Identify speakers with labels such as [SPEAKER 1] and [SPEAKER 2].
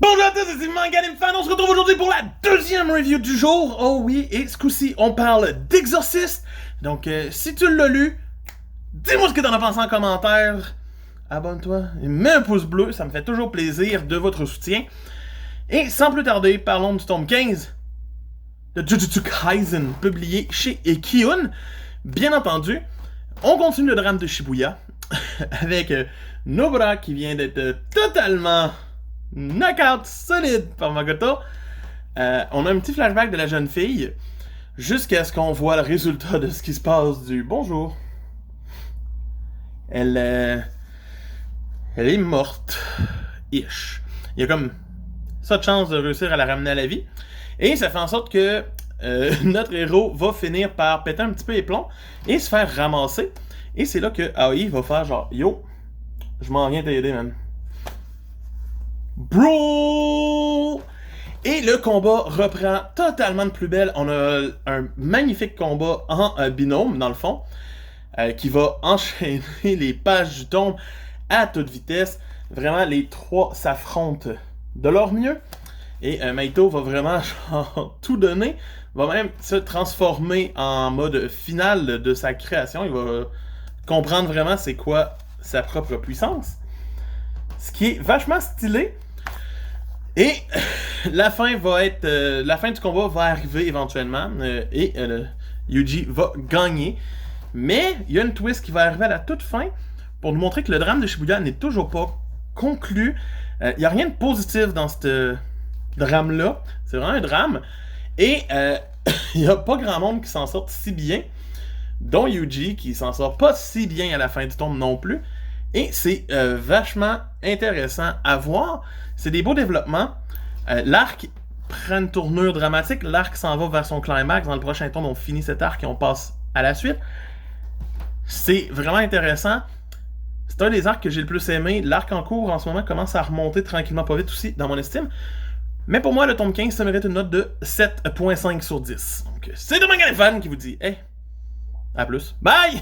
[SPEAKER 1] Bonjour à tous, c'est Manganim Fan, on se retrouve aujourd'hui pour la deuxième review du jour. Oh oui, et ce coup-ci, on parle d'Exorcist. Donc, si tu l'as lu, dis-moi ce que t'en as pensé en commentaire. Abonne-toi et mets un pouce bleu, ça me fait toujours plaisir de votre soutien. Et sans plus tarder, parlons du tome 15 de Jujutsu Kaisen, publié chez Kiun. Bien entendu, on continue le drame de Shibuya avec Nobara qui vient d'être totalement knockout solide par Makoto. On a un petit flashback de la jeune fille jusqu'à ce qu'on voit le résultat de ce qui se passe du bonjour. Elle est morte. Ish. Il y a comme ça de chance de réussir à la ramener à la vie. Et ça fait en sorte que notre héros va finir par péter un petit peu les plombs et se faire ramasser. Et c'est là que Aoi va faire genre yo, je m'en viens t'aider, man. Bro! Et le combat reprend totalement de plus belle. On a un magnifique combat en binôme, dans le fond, qui va enchaîner les pages du tome à toute vitesse. Vraiment, les trois s'affrontent de leur mieux. Et Maito va vraiment genre, tout donner. Va même se transformer en mode final de sa création. Il va comprendre vraiment c'est quoi sa propre puissance. Ce qui est vachement stylé. Et la fin va être, la fin du combat va arriver éventuellement et Yuji va gagner. Mais il y a une twist qui va arriver à la toute fin pour nous montrer que le drame de Shibuya n'est toujours pas conclu. Il n'y a rien de positif dans ce drame-là. C'est vraiment un drame. Et il n'y a pas grand monde qui s'en sort si bien, dont Yuji qui s'en sort pas si bien à la fin du tome non plus. Et c'est vachement intéressant à voir. C'est des beaux développements. L'arc prend une tournure dramatique. L'arc s'en va vers son climax. Dans le prochain tome, on finit cet arc et on passe à la suite. C'est vraiment intéressant. C'est un des arcs que j'ai le plus aimé. L'arc en cours, en ce moment, commence à remonter tranquillement pas vite aussi, dans mon estime. Mais pour moi, le tome 15, ça mérite une note de 7.5 sur 10. Donc, c'est de Manganim Fan qui vous dit, hey, à plus. Bye!